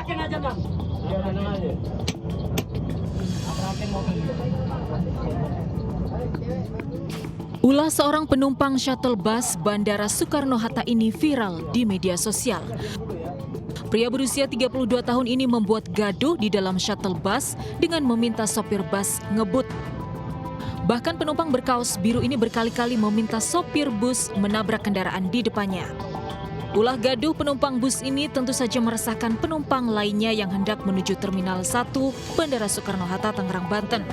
Tabrakin aja bang. Tabrakin aja. Tabrakin mobil. Ulah seorang penumpang shuttle bus Bandara Soekarno-Hatta ini viral di media sosial. Pria berusia 32 tahun ini membuat gaduh di dalam shuttle bus dengan meminta sopir bus ngebut. Bahkan penumpang berkaos biru ini berkali-kali meminta sopir bus menabrak kendaraan di depannya. Ulah gaduh penumpang bus ini tentu saja meresahkan penumpang lainnya yang hendak menuju Terminal 1 Bandara Soekarno-Hatta, Tangerang, Banten.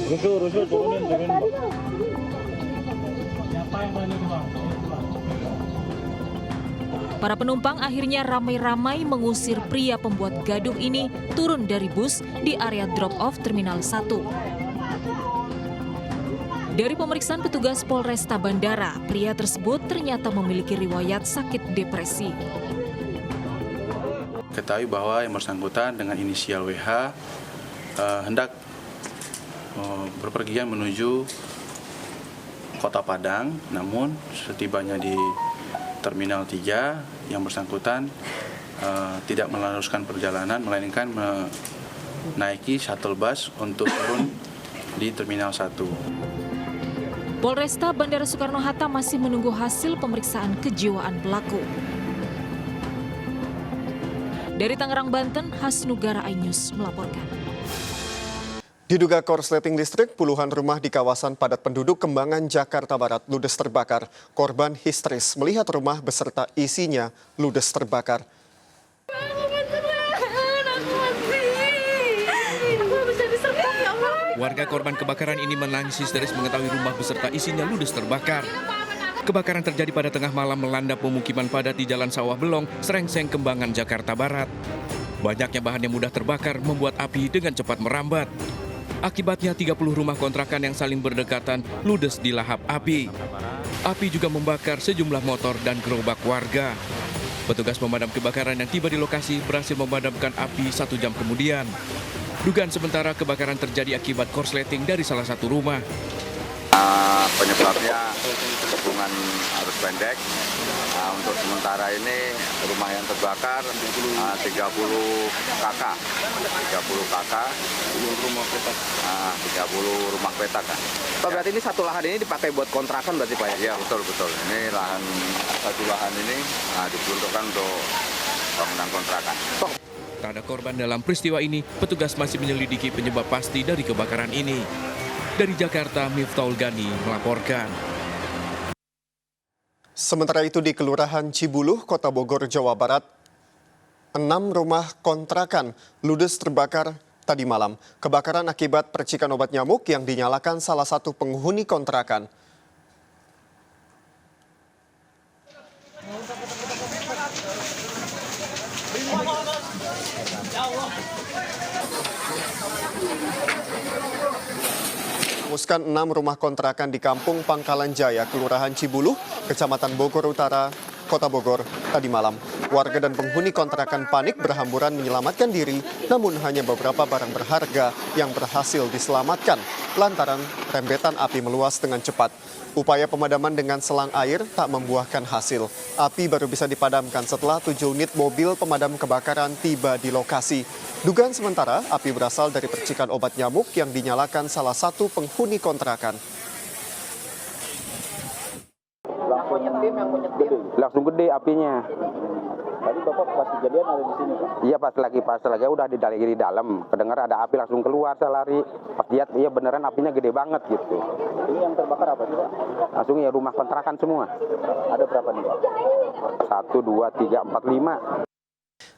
Rusuh, turunin. Para penumpang akhirnya ramai-ramai mengusir pria pembuat gaduh ini turun dari bus di area drop-off Terminal 1. Dari pemeriksaan petugas Polresta Bandara, pria tersebut ternyata memiliki riwayat sakit depresi. Ketahui bahwa yang bersangkutan dengan inisial WH hendak berpergian menuju Kota Padang, namun setibanya di Terminal 3 yang bersangkutan tidak meneruskan perjalanan, melainkan menaiki shuttle bus untuk turun di Terminal 1. Polresta Bandara Soekarno-Hatta masih menunggu hasil pemeriksaan kejiwaan pelaku. Dari Tangerang, Banten, Hasnugara iNews melaporkan. Diduga korsleting listrik, puluhan rumah di kawasan padat penduduk Kembangan, Jakarta Barat ludes terbakar. Korban histeris melihat rumah beserta isinya ludes terbakar. Warga korban kebakaran ini menangis histeris mengetahui rumah beserta isinya ludes terbakar. Kebakaran terjadi pada tengah malam melanda pemukiman padat di Jalan Sawah Belong, Srengseng, Kembangan, Jakarta Barat. Banyaknya bahan yang mudah terbakar membuat api dengan cepat merambat. Akibatnya 30 rumah kontrakan yang saling berdekatan ludes di lahap api. Api juga membakar sejumlah motor dan gerobak warga. Petugas pemadam kebakaran yang tiba di lokasi berhasil memadamkan api 1 jam kemudian. Dugaan sementara kebakaran terjadi akibat korsleting dari salah satu rumah. Penyebabnya hubungan arus pendek. Untuk sementara ini rumah yang terbakar 30 KK. 30 KK. 30 rumah petak. Pak, berarti ini satu lahan ini dipakai buat kontrakan berarti Pak ya? Iya, betul. Ini satu lahan ini diperuntukkan untuk bangunan kontrakan. Tak ada korban dalam peristiwa ini, petugas masih menyelidiki penyebab pasti dari kebakaran ini. Dari Jakarta, Miftahul Gani melaporkan. Sementara itu di Kelurahan Cibuluh, Kota Bogor, Jawa Barat, 6 rumah kontrakan ludes terbakar tadi malam. Kebakaran akibat percikan obat nyamuk yang dinyalakan salah satu penghuni kontrakan. Menghanguskan 6 rumah kontrakan di Kampung Pangkalan Jaya, Kelurahan Cibuluh, Kecamatan Bogor Utara, Kota Bogor, tadi malam. Warga dan penghuni kontrakan panik berhamburan menyelamatkan diri, namun hanya beberapa barang berharga yang berhasil diselamatkan lantaran rembetan api meluas dengan cepat. Upaya pemadaman dengan selang air tak membuahkan hasil. Api baru bisa dipadamkan setelah 7 unit mobil pemadam kebakaran tiba di lokasi. Dugaan sementara, api berasal dari percikan obat nyamuk yang dinyalakan salah satu penghuni kontrakan. Langsung gede apinya. Tadi Bapak pas kejadian ada di sini, Pak? Iya pas lagi udah di dalam. Kedengar ada api langsung keluar, saya lari. Pas lihat iya beneran apinya gede banget gitu. Ini yang terbakar apa sih, Pak? Langsung ya rumah kontrakan semua. Ada berapa nih, Pak? 1, 2, 3, 4, 5.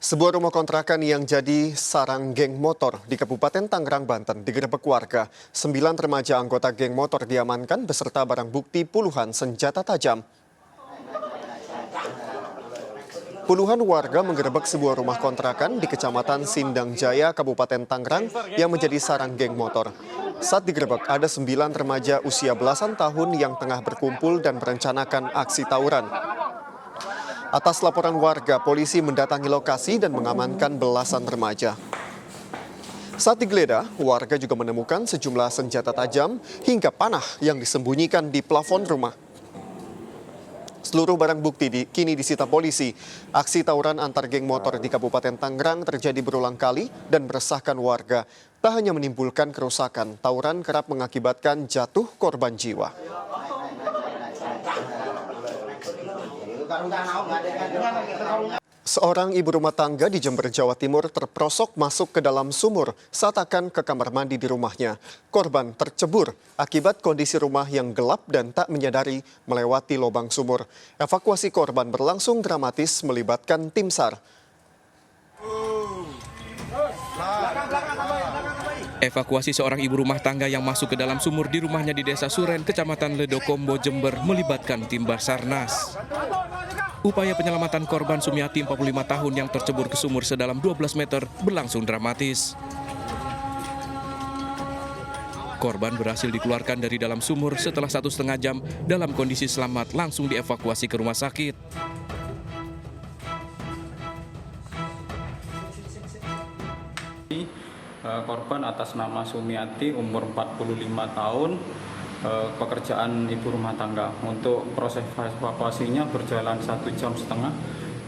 Sebuah rumah kontrakan yang jadi sarang geng motor di Kabupaten Tangerang, Banten digerebek warga. 9 remaja anggota geng motor diamankan beserta barang bukti puluhan senjata tajam. Puluhan warga menggerebek sebuah rumah kontrakan di Kecamatan Sindang Jaya, Kabupaten Tangerang yang menjadi sarang geng motor. Saat digerebek ada 9 remaja usia belasan tahun yang tengah berkumpul dan merencanakan aksi tawuran. Atas laporan warga, polisi mendatangi lokasi dan mengamankan belasan remaja. Saat digeledah, warga juga menemukan sejumlah senjata tajam hingga panah yang disembunyikan di plafon rumah. Seluruh barang bukti kini disita polisi. Aksi tawuran antar geng motor di Kabupaten Tangerang terjadi berulang kali dan meresahkan warga. Tak hanya menimbulkan kerusakan, tawuran kerap mengakibatkan jatuh korban jiwa. Seorang ibu rumah tangga di Jember, Jawa Timur terperosok masuk ke dalam sumur saat akan ke kamar mandi di rumahnya. Korban tercebur akibat kondisi rumah yang gelap dan tak menyadari melewati lubang sumur. Evakuasi korban berlangsung dramatis melibatkan tim SAR. Evakuasi seorang ibu rumah tangga yang masuk ke dalam sumur di rumahnya di Desa Suren, Kecamatan Ledokombo, Jember melibatkan tim Basarnas. Upaya penyelamatan korban Sumiati 45 tahun yang tercebur ke sumur sedalam 12 meter berlangsung dramatis. Korban berhasil dikeluarkan dari dalam sumur setelah 1,5 jam dalam kondisi selamat langsung dievakuasi ke rumah sakit. Korban atas nama Sumiati, umur 45 tahun, pekerjaan ibu rumah tangga. Untuk proses evakuasinya berjalan 1,5 jam.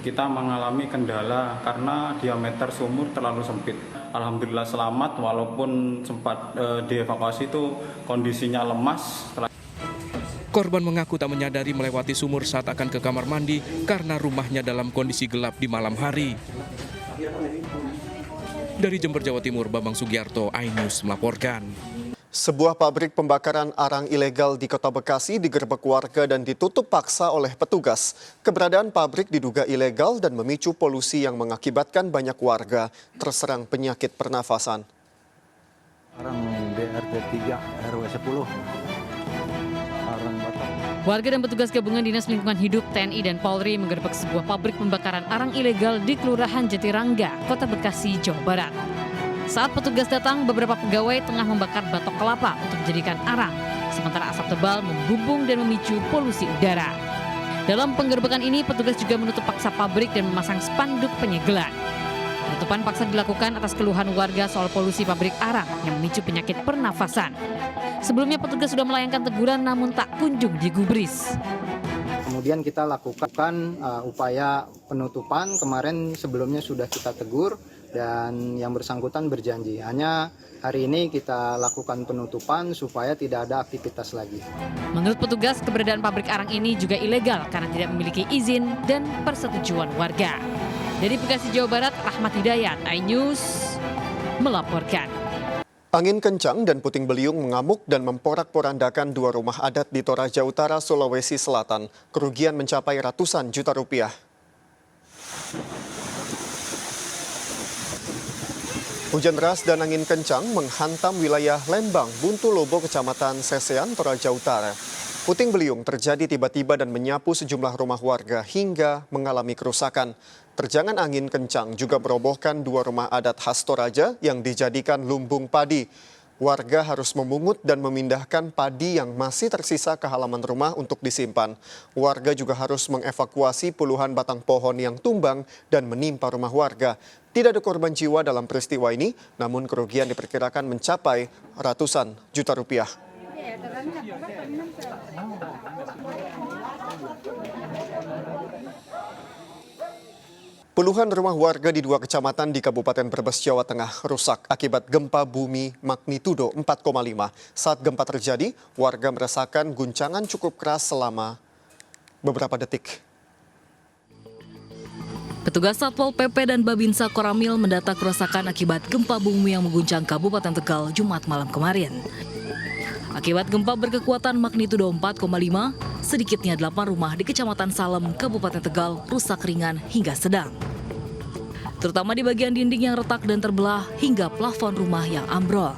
Kita mengalami kendala karena diameter sumur terlalu sempit. Alhamdulillah selamat, walaupun sempat dievakuasi itu kondisinya lemas. Korban mengaku tak menyadari melewati sumur saat akan ke kamar mandi karena rumahnya dalam kondisi gelap di malam hari. Dari Jember, Jawa Timur, Bambang Sugiarto, iNews melaporkan. Sebuah pabrik pembakaran arang ilegal di Kota Bekasi digerebek warga dan ditutup paksa oleh petugas. Keberadaan pabrik diduga ilegal dan memicu polusi yang mengakibatkan banyak warga terserang penyakit pernafasan. Arang BRT 3 RW 10. Arang Batam. Warga dan petugas gabungan Dinas Lingkungan Hidup, TNI dan Polri menggerebek sebuah pabrik pembakaran arang ilegal di Kelurahan Jatirangga, Kota Bekasi, Jawa Barat. Saat petugas datang, beberapa pegawai tengah membakar batok kelapa untuk dijadikan arang, sementara asap tebal membumbung dan memicu polusi udara. Dalam penggerebekan ini, petugas juga menutup paksa pabrik dan memasang spanduk penyegelan. Penutupan paksa dilakukan atas keluhan warga soal polusi pabrik arang yang memicu penyakit pernafasan. Sebelumnya petugas sudah melayangkan teguran namun tak kunjung digubris. Kemudian kita lakukan upaya penutupan, kemarin sebelumnya sudah kita tegur dan yang bersangkutan berjanji. Hanya hari ini kita lakukan penutupan supaya tidak ada aktivitas lagi. Menurut petugas, keberadaan pabrik arang ini juga ilegal karena tidak memiliki izin dan persetujuan warga. Dari Bekasi, Jawa Barat, Rahmat Hidayat, iNews melaporkan. Angin kencang dan puting beliung mengamuk dan memporak-porandakan dua rumah adat di Toraja Utara, Sulawesi Selatan. Kerugian mencapai ratusan juta rupiah. Hujan deras dan angin kencang menghantam wilayah Lembang, Buntu Lobo, Kecamatan Sesean, Toraja Utara. Puting beliung terjadi tiba-tiba dan menyapu sejumlah rumah warga hingga mengalami kerusakan. Terjangan angin kencang juga merobohkan dua rumah adat khas Toraja yang dijadikan lumbung padi. Warga harus memungut dan memindahkan padi yang masih tersisa ke halaman rumah untuk disimpan. Warga juga harus mengevakuasi puluhan batang pohon yang tumbang dan menimpa rumah warga. Tidak ada korban jiwa dalam peristiwa ini, namun kerugian diperkirakan mencapai ratusan juta rupiah. Puluhan rumah warga di dua kecamatan di Kabupaten Brebes, Jawa Tengah rusak akibat gempa bumi magnitudo 4,5. Saat gempa terjadi, warga merasakan guncangan cukup keras selama beberapa detik. Petugas Satpol PP dan Babinsa Koramil mendata kerusakan akibat gempa bumi yang mengguncang Kabupaten Tegal Jumat malam kemarin. Akibat gempa berkekuatan magnitudo 4,5, sedikitnya 8 rumah di Kecamatan Salem, Kabupaten Tegal rusak ringan hingga sedang. Terutama di bagian dinding yang retak dan terbelah hingga plafon rumah yang ambrol.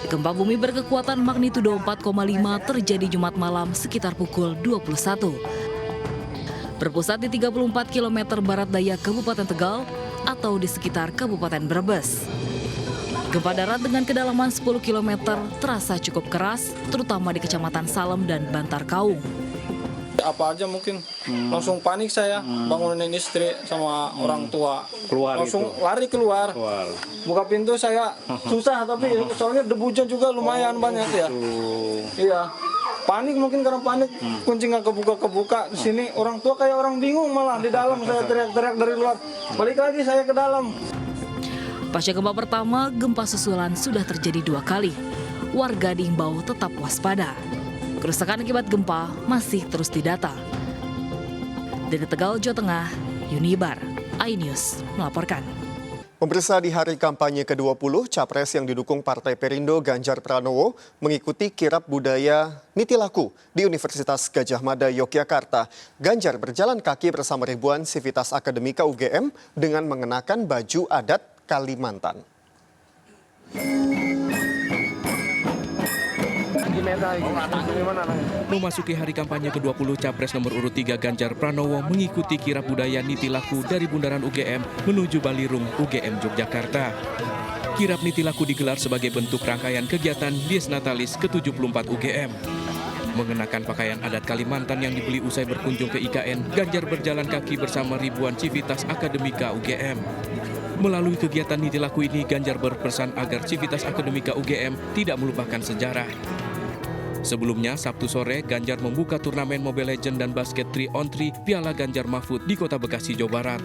Gempa bumi berkekuatan magnitudo 4,5 terjadi Jumat malam sekitar pukul 21. Berpusat di 34 km barat daya Kabupaten Tegal atau di sekitar Kabupaten Brebes. Gempa darat dengan kedalaman 10 km terasa cukup keras, terutama di Kecamatan Salem dan Bantar Kaung. Apa aja mungkin, langsung panik saya, bangunin istri sama orang tua. Langsung lari keluar. Buka pintu saya susah, tapi soalnya debunya juga lumayan banyak ya. Iya. panik mungkin karena panik kunci nggak kebuka di sini, orang tua kayak orang bingung, malah di dalam saya teriak-teriak dari luar, balik lagi saya ke dalam. Pasca gempa pertama, gempa susulan sudah terjadi 2 kali. Warga diimbau tetap waspada. Kerusakan akibat gempa masih terus didata. Dari Tegal, Jawa Tengah, Yunibar, iNews melaporkan. Pemirsa, di hari kampanye ke-20, Capres yang didukung Partai Perindo Ganjar Pranowo mengikuti kirap budaya Nitilaku di Universitas Gadjah Mada, Yogyakarta. Ganjar berjalan kaki bersama ribuan sivitas akademika UGM dengan mengenakan baju adat Kalimantan. Memasuki hari kampanye ke-20, Capres nomor urut 3 Ganjar Pranowo mengikuti kirap budaya Nitilaku dari Bundaran UGM menuju Balirung UGM Yogyakarta. Kirap Nitilaku digelar sebagai bentuk rangkaian kegiatan Dies Natalis ke-74 UGM. Mengenakan pakaian adat Kalimantan yang dibeli usai berkunjung ke IKN, Ganjar berjalan kaki bersama ribuan civitas akademika UGM. Melalui kegiatan Nitilaku ini, Ganjar berpesan agar civitas akademika UGM tidak melupakan sejarah. Sebelumnya, Sabtu sore, Ganjar membuka turnamen Mobile Legends dan basket 3-on-3 Piala Ganjar Mahfud di Kota Bekasi, Jawa Barat.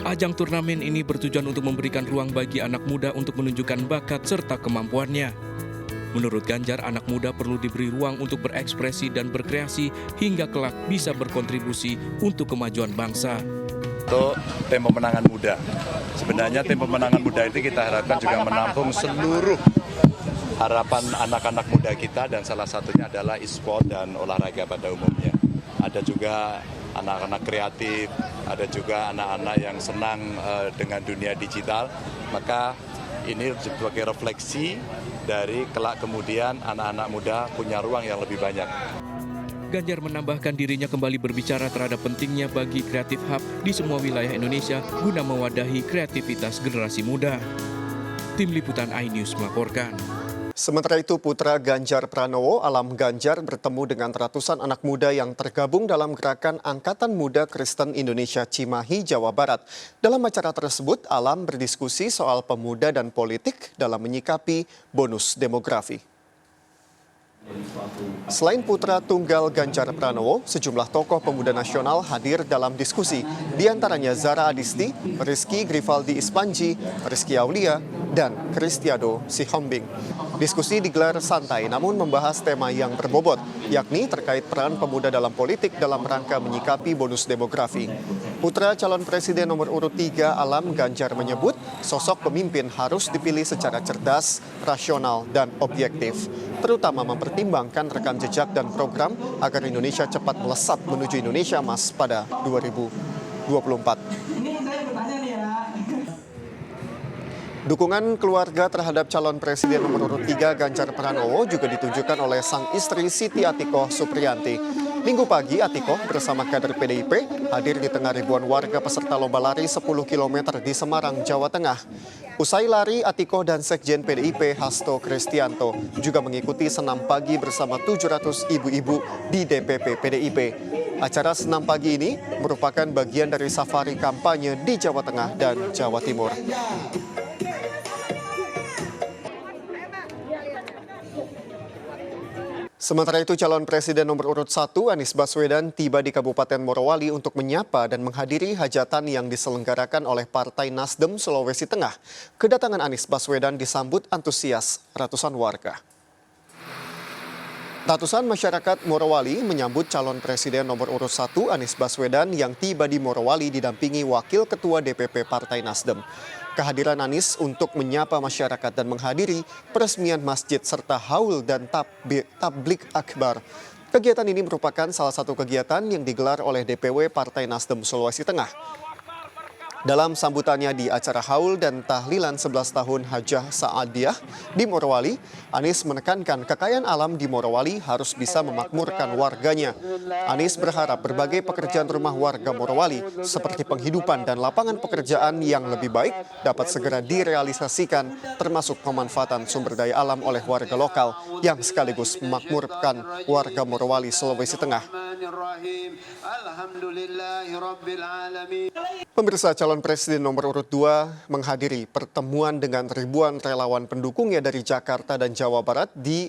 Ajang turnamen ini bertujuan untuk memberikan ruang bagi anak muda untuk menunjukkan bakat serta kemampuannya. Menurut Ganjar, anak muda perlu diberi ruang untuk berekspresi dan berkreasi hingga kelak bisa berkontribusi untuk kemajuan bangsa. Untuk tim pemenangan muda. Sebenarnya tim pemenangan muda itu kita harapkan juga menampung seluruh harapan anak-anak muda kita, dan salah satunya adalah e-sport dan olahraga pada umumnya. Ada juga anak-anak kreatif, ada juga anak-anak yang senang dengan dunia digital. Maka ini sebagai refleksi dari kelak kemudian anak-anak muda punya ruang yang lebih banyak. Ganjar menambahkan dirinya kembali berbicara terhadap pentingnya bagi Creative Hub di semua wilayah Indonesia guna mewadahi kreativitas generasi muda. Tim Liputan iNews melaporkan. Sementara itu, putra Ganjar Pranowo, Alam Ganjar, bertemu dengan ratusan anak muda yang tergabung dalam gerakan Angkatan Muda Kristen Indonesia Cimahi, Jawa Barat. Dalam acara tersebut, Alam berdiskusi soal pemuda dan politik dalam menyikapi bonus demografi. Selain putra tunggal Ganjar Pranowo, sejumlah tokoh pemuda nasional hadir dalam diskusi. Di antaranya Zara Adisti, Rizky Grivaldi Ispanji, Rizky Aulia, dan Kristiado Sihombing. Diskusi digelar santai namun membahas tema yang berbobot, yakni terkait peran pemuda dalam politik dalam rangka menyikapi bonus demografi. Putra calon presiden nomor urut 3 Alam Ganjar menyebut sosok pemimpin harus dipilih secara cerdas, rasional, dan objektif, terutama mempertimbangkan rekam jejak dan program agar Indonesia cepat melesat menuju Indonesia Emas pada 2024. Dukungan keluarga terhadap calon presiden nomor urut 3 Ganjar Pranowo juga ditunjukkan oleh sang istri Siti Atikoh Supriyanti. Minggu pagi, Atikoh bersama kader PDIP hadir di tengah ribuan warga peserta lomba lari 10 km di Semarang, Jawa Tengah. Usai lari, Atikoh dan Sekjen PDIP Hasto Kristianto juga mengikuti senam pagi bersama 700 ibu-ibu di DPP PDIP. Acara senam pagi ini merupakan bagian dari safari kampanye di Jawa Tengah dan Jawa Timur. Sementara itu, calon presiden nomor urut 1 Anies Baswedan tiba di Kabupaten Morowali untuk menyapa dan menghadiri hajatan yang diselenggarakan oleh Partai Nasdem Sulawesi Tengah. Kedatangan Anies Baswedan disambut antusias ratusan warga. Ratusan masyarakat Morowali menyambut calon presiden nomor urut 1 Anies Baswedan yang tiba di Morowali didampingi Wakil Ketua DPP Partai Nasdem. Kehadiran Anies untuk menyapa masyarakat dan menghadiri peresmian masjid serta haul dan tablik akbar. Kegiatan ini merupakan salah satu kegiatan yang digelar oleh DPW Partai Nasdem Sulawesi Tengah. Dalam sambutannya di acara haul dan tahlilan 11 tahun Hajah Saadiah di Morowali, Anies menekankan kekayaan alam di Morowali harus bisa memakmurkan warganya. Anies berharap berbagai pekerjaan rumah warga Morowali seperti penghidupan dan lapangan pekerjaan yang lebih baik dapat segera direalisasikan, termasuk pemanfaatan sumber daya alam oleh warga lokal yang sekaligus memakmurkan warga Morowali, Sulawesi Tengah. Pemirsa, calon presiden nomor urut 2 menghadiri pertemuan dengan ribuan relawan pendukungnya dari Jakarta dan Jawa Barat di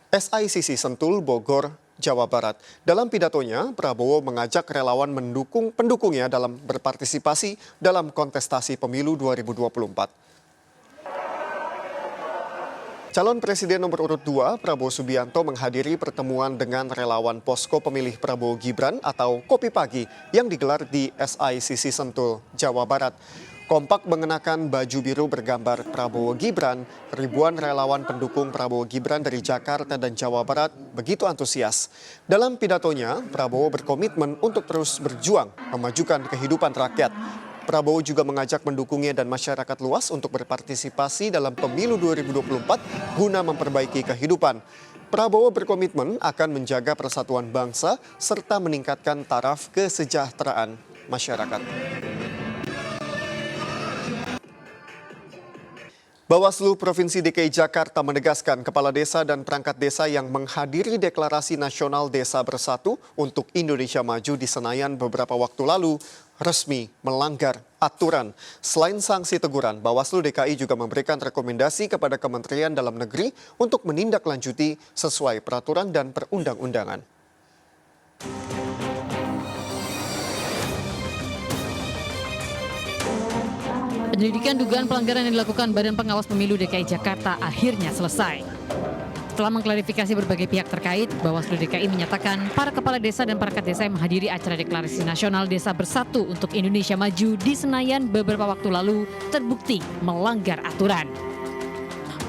SICC Sentul, Bogor, Jawa Barat. Dalam pidatonya, Prabowo mengajak relawan mendukung pendukungnya dalam berpartisipasi dalam kontestasi pemilu 2024. Calon Presiden nomor urut 2, Prabowo Subianto menghadiri pertemuan dengan relawan Posko Pemilih Prabowo Gibran atau Kopi Pagi yang digelar di SICC Sentul, Jawa Barat. Kompak mengenakan baju biru bergambar Prabowo Gibran, ribuan relawan pendukung Prabowo Gibran dari Jakarta dan Jawa Barat begitu antusias. Dalam pidatonya, Prabowo berkomitmen untuk terus berjuang memajukan kehidupan rakyat. Prabowo juga mengajak pendukungnya dan masyarakat luas untuk berpartisipasi dalam pemilu 2024 guna memperbaiki kehidupan. Prabowo berkomitmen akan menjaga persatuan bangsa serta meningkatkan taraf kesejahteraan masyarakat. Bawaslu Provinsi DKI Jakarta menegaskan kepala desa dan perangkat desa yang menghadiri Deklarasi Nasional Desa Bersatu untuk Indonesia Maju di Senayan beberapa waktu lalu resmi melanggar aturan. Selain sanksi teguran, Bawaslu DKI juga memberikan rekomendasi kepada Kementerian Dalam Negeri untuk menindaklanjuti sesuai peraturan dan perundang-undangan. Penyelidikan dugaan pelanggaran yang dilakukan Badan Pengawas Pemilu DKI Jakarta akhirnya selesai. Setelah mengklarifikasi berbagai pihak terkait, Bawaslu DKI menyatakan para kepala desa dan perangkat desa yang menghadiri acara Deklarasi Nasional Desa Bersatu untuk Indonesia Maju di Senayan beberapa waktu lalu terbukti melanggar aturan.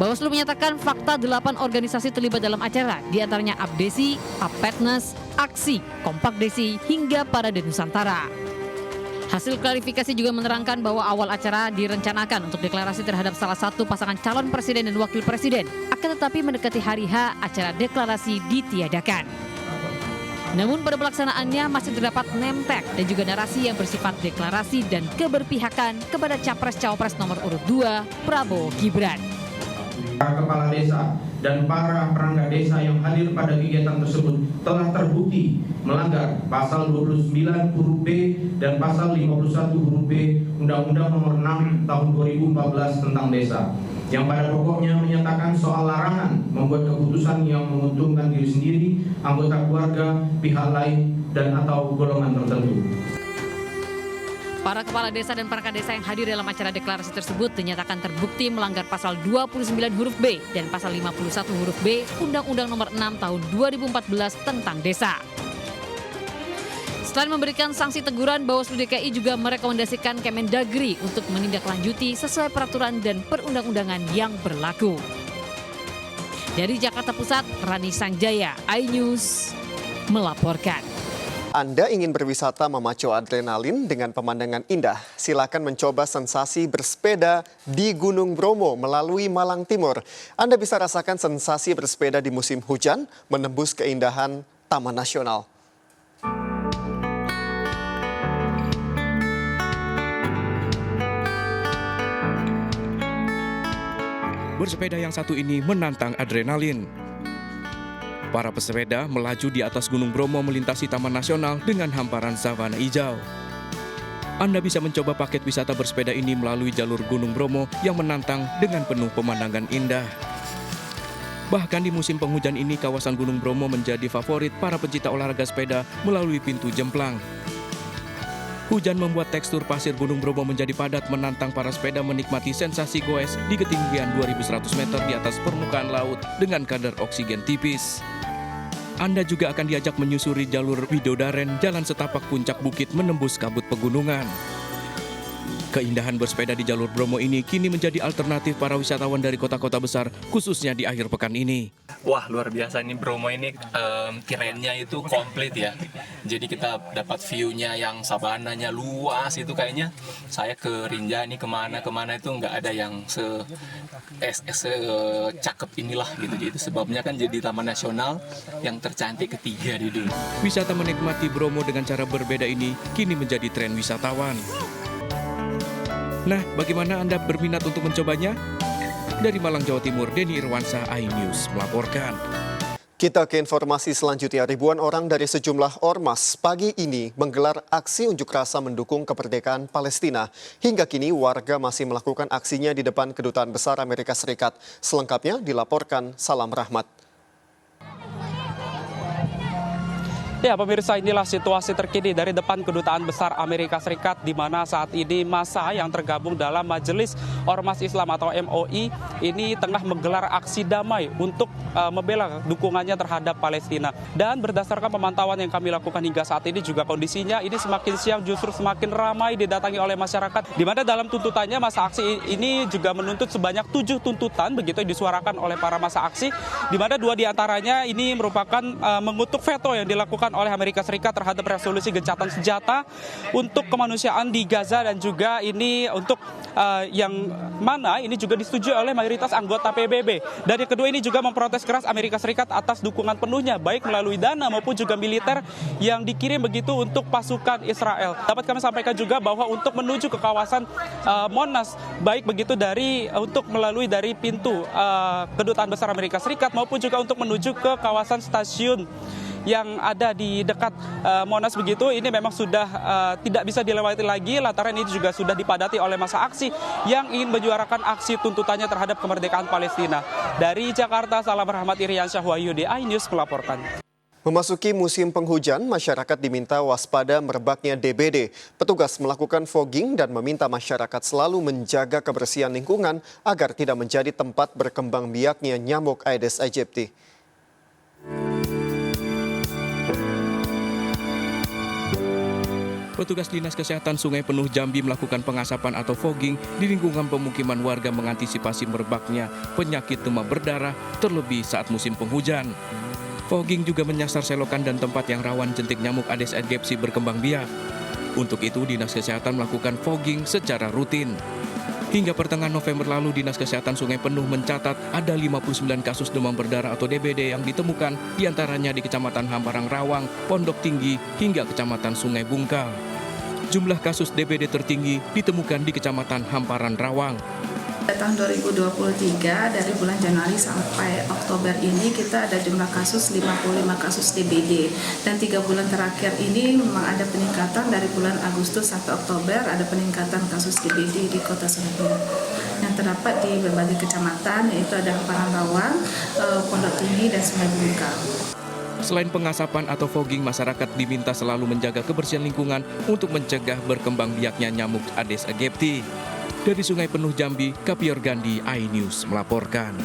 Bawaslu menyatakan fakta 8 organisasi terlibat dalam acara, diantaranya Abdesi, Apetnas, Aksi, Kompak Desi, hingga Parade Nusantara. Hasil klarifikasi juga menerangkan bahwa awal acara direncanakan untuk deklarasi terhadap salah satu pasangan calon presiden dan wakil presiden. Akan tetapi mendekati hari H, acara deklarasi ditiadakan. Namun pada pelaksanaannya masih terdapat name tag dan juga narasi yang bersifat deklarasi dan keberpihakan kepada Capres-Cawapres nomor urut 2, Prabowo Gibran. Para kepala desa dan para perangkat desa yang hadir pada kegiatan tersebut telah terbukti melanggar pasal 29 huruf B dan pasal 51 huruf B Undang-Undang Nomor 6 Tahun 2014 tentang Desa, yang pada pokoknya menyatakan soal larangan membuat keputusan yang menguntungkan diri sendiri, anggota keluarga, pihak lain, dan atau golongan tertentu. Para kepala desa dan perangkat desa yang hadir dalam acara deklarasi tersebut dinyatakan terbukti melanggar pasal 29 huruf B dan pasal 51 huruf B Undang-Undang Nomor 6 Tahun 2014 tentang Desa. Selain memberikan sanksi teguran, Bawaslu DKI juga merekomendasikan Kemendagri untuk menindaklanjuti sesuai peraturan dan perundang-undangan yang berlaku. Dari Jakarta Pusat, Rani Sangjaya, iNews melaporkan. Anda ingin berwisata memacu adrenalin dengan pemandangan indah? Silakan mencoba sensasi bersepeda di Gunung Bromo melalui Malang Timur. Anda bisa rasakan sensasi bersepeda di musim hujan menembus keindahan Taman Nasional. Bersepeda yang satu ini menantang adrenalin. Para pesepeda melaju di atas Gunung Bromo melintasi Taman Nasional dengan hamparan savana hijau. Anda bisa mencoba paket wisata bersepeda ini melalui jalur Gunung Bromo yang menantang dengan penuh pemandangan indah. Bahkan di musim penghujan ini, kawasan Gunung Bromo menjadi favorit para pecinta olahraga sepeda melalui pintu jemplang. Hujan membuat tekstur pasir Gunung Bromo menjadi padat menantang para sepeda menikmati sensasi goes di ketinggian 2.100 meter di atas permukaan laut dengan kadar oksigen tipis. Anda juga akan diajak menyusuri jalur Widodaren, jalan setapak puncak bukit menembus kabut pegunungan. Keindahan bersepeda di jalur Bromo ini kini menjadi alternatif para wisatawan dari kota-kota besar, khususnya di akhir pekan ini. Wah, luar biasa ini Bromo ini, kerennya itu komplit ya. Jadi kita dapat view-nya yang savananya luas itu kayaknya. Saya ke Rinjani kemana itu nggak ada yang cakep inilah gitu. Jadi sebabnya kan jadi Taman Nasional yang tercantik ketiga di dunia. Wisata menikmati Bromo dengan cara berbeda ini kini menjadi tren wisatawan. Nah, bagaimana Anda berminat untuk mencobanya? Dari Malang, Jawa Timur, Denny Irwansyah, iNews melaporkan. Kita ke informasi selanjutnya. Ribuan orang dari sejumlah ormas pagi ini menggelar aksi unjuk rasa mendukung kemerdekaan Palestina. Hingga kini warga masih melakukan aksinya di depan Kedutaan Besar Amerika Serikat. Selengkapnya dilaporkan Salam Rahmat. Ya, pemirsa, inilah situasi terkini dari depan Kedutaan Besar Amerika Serikat, di mana saat ini massa yang tergabung dalam Majelis Ormas Islam atau MOI ini tengah menggelar aksi damai untuk membela dukungannya terhadap Palestina. Dan berdasarkan pemantauan yang kami lakukan hingga saat ini juga kondisinya ini semakin siang justru semakin ramai didatangi oleh masyarakat, di mana dalam tuntutannya massa aksi ini juga menuntut sebanyak 7 tuntutan begitu yang disuarakan oleh para massa aksi, di mana 2 diantaranya ini merupakan mengutuk veto yang dilakukan oleh Amerika Serikat terhadap resolusi gencatan senjata untuk kemanusiaan di Gaza, dan juga ini untuk yang mana ini juga disetujui oleh mayoritas anggota PBB. Dan yang kedua ini juga memprotes keras Amerika Serikat atas dukungan penuhnya baik melalui dana maupun juga militer yang dikirim begitu untuk pasukan Israel. Dapat kami sampaikan juga bahwa untuk menuju ke kawasan Monas, baik begitu untuk melalui dari pintu Kedutaan Besar Amerika Serikat maupun juga untuk menuju ke kawasan stasiun yang ada di dekat Monas begitu, ini memang sudah tidak bisa dilewati lagi lantaran ini juga sudah dipadati oleh massa aksi yang ingin menyuarakan aksi tuntutannya terhadap kemerdekaan Palestina. Dari Jakarta, Salam Rahmat Iriansyah Wahyudi, iNews melaporkan. Memasuki musim penghujan, masyarakat diminta waspada merebaknya DBD. Petugas melakukan fogging dan meminta masyarakat selalu menjaga kebersihan lingkungan agar tidak menjadi tempat berkembang biaknya nyamuk Aedes aegypti. Petugas Dinas Kesehatan Sungai Penuh Jambi melakukan pengasapan atau fogging di lingkungan pemukiman warga mengantisipasi merebaknya penyakit demam berdarah terlebih saat musim penghujan. Fogging juga menyasar selokan dan tempat yang rawan jentik nyamuk Aedes aegypti berkembang biak. Untuk itu, Dinas Kesehatan melakukan fogging secara rutin. Hingga pertengahan November lalu, Dinas Kesehatan Sungai Penuh mencatat ada 59 kasus demam berdarah atau DBD yang ditemukan, diantaranya di Kecamatan Hamparang Rawang, Pondok Tinggi, hingga Kecamatan Sungai Bungkal. Jumlah kasus DBD tertinggi ditemukan di Kecamatan Hamparan Rawang. Tahun 2023 dari bulan Januari sampai Oktober ini kita ada jumlah kasus 55 kasus DBD, dan 3 bulan terakhir ini memang ada peningkatan. Dari bulan Agustus sampai Oktober ada peningkatan kasus DBD di Kota Sungai Penuh yang terdapat di berbagai kecamatan, yaitu ada Hamparan Rawang, Pondok Tinggi, dan Sungai Bungkal. Selain pengasapan atau fogging, masyarakat diminta selalu menjaga kebersihan lingkungan untuk mencegah berkembang biaknya nyamuk Aedes aegypti. Dari Sungai Penuh Jambi, Kapior Gandhi, iNews melaporkan.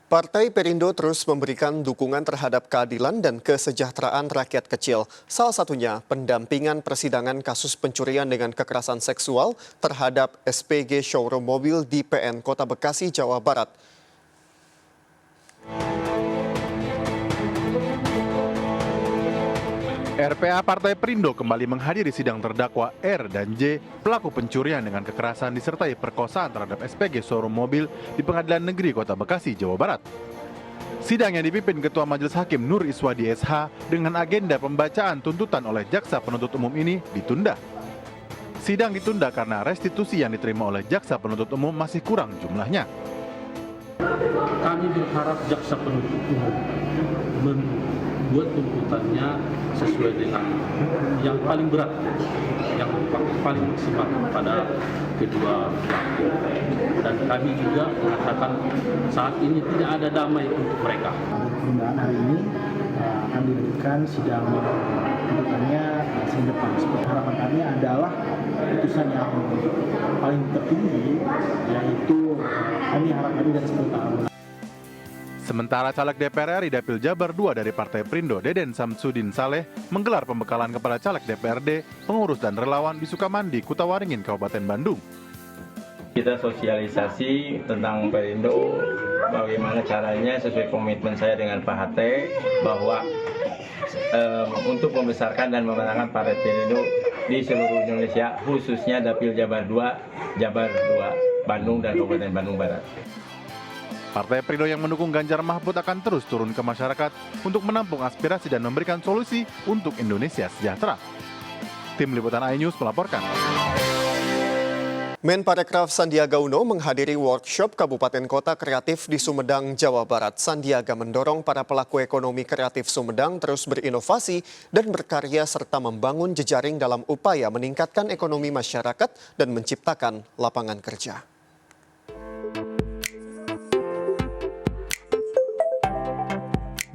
Partai Perindo terus memberikan dukungan terhadap keadilan dan kesejahteraan rakyat kecil. Salah satunya pendampingan persidangan kasus pencurian dengan kekerasan seksual terhadap SPG Showroom Mobil di PN Kota Bekasi, Jawa Barat. RPA Partai Perindo kembali menghadiri sidang terdakwa R dan J, pelaku pencurian dengan kekerasan disertai perkosaan terhadap SPG Showroom Mobil di Pengadilan Negeri Kota Bekasi, Jawa Barat. Sidang yang dipimpin Ketua Majelis Hakim Nur Iswadi SH dengan agenda pembacaan tuntutan oleh Jaksa Penuntut Umum ini ditunda. Sidang ditunda karena restitusi yang diterima oleh Jaksa Penuntut Umum masih kurang jumlahnya. Kami berharap Jaksa Penuntut Umum membuat tuntutannya sesuai dengan yang paling berat, yang paling maksimal pada kedua pelaku. Dan kami juga mengatakan saat ini tidak ada damai untuk mereka. Penundaan hari ini akan diberikan sidang tuntutannya Senin depan. Seperti harapan kami adalah putusan yang paling tertinggi, yaitu kami harapkan dari 10 tahun. Sementara caleg DPR RI Dapil Jabar II dari Partai Perindo, Deden Samsudin Saleh, menggelar pembekalan kepada caleg DPRD, pengurus dan relawan di Sukamandi, Kutawaringin, Kabupaten Bandung. Kita sosialisasi tentang Perindo, bagaimana caranya sesuai komitmen saya dengan Pak Hate, bahwa untuk membesarkan dan memenangkan Partai Perindo di seluruh Indonesia, khususnya Dapil Jabar II, Bandung dan Kabupaten Bandung Barat. Partai Perindo yang mendukung Ganjar Mahfud akan terus turun ke masyarakat untuk menampung aspirasi dan memberikan solusi untuk Indonesia sejahtera. Tim Liputan iNews melaporkan. Menparekraf Sandiaga Uno menghadiri workshop Kabupaten Kota Kreatif di Sumedang, Jawa Barat. Sandiaga mendorong para pelaku ekonomi kreatif Sumedang terus berinovasi dan berkarya serta membangun jejaring dalam upaya meningkatkan ekonomi masyarakat dan menciptakan lapangan kerja.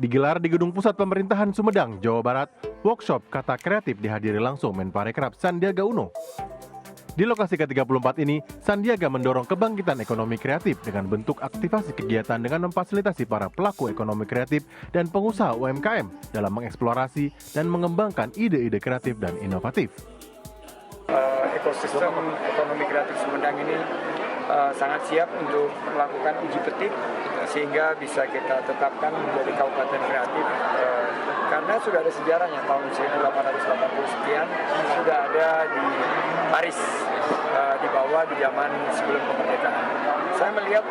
Digelar di Gedung Pusat Pemerintahan Sumedang, Jawa Barat, workshop kata kreatif dihadiri langsung Menparekraf Sandiaga Uno. Di lokasi ke-34 ini, Sandiaga mendorong kebangkitan ekonomi kreatif dengan bentuk aktivasi kegiatan dengan memfasilitasi para pelaku ekonomi kreatif dan pengusaha UMKM dalam mengeksplorasi dan mengembangkan ide-ide kreatif dan inovatif. Ekosistem ekonomi kreatif Sumedang ini sangat siap untuk melakukan uji petik sehingga bisa kita tetapkan menjadi kabupaten kreatif karena sudah ada sejarahnya tahun 1880 sekian sudah ada di Paris di bawah di zaman sebelum kemerdekaan. Saya melihat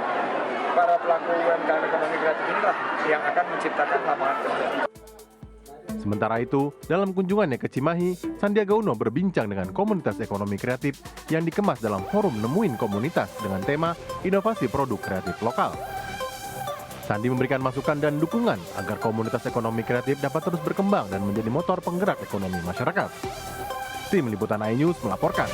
para pelaku UMKM ekonomi kreatif inilah yang akan menciptakan lapangan kerja. Sementara itu, dalam kunjungannya ke Cimahi, Sandiaga Uno berbincang dengan komunitas ekonomi kreatif yang dikemas dalam forum Nemuin Komunitas dengan tema Inovasi Produk Kreatif Lokal. Sandi memberikan masukan dan dukungan agar komunitas ekonomi kreatif dapat terus berkembang dan menjadi motor penggerak ekonomi masyarakat. Tim Liputan iNews melaporkan.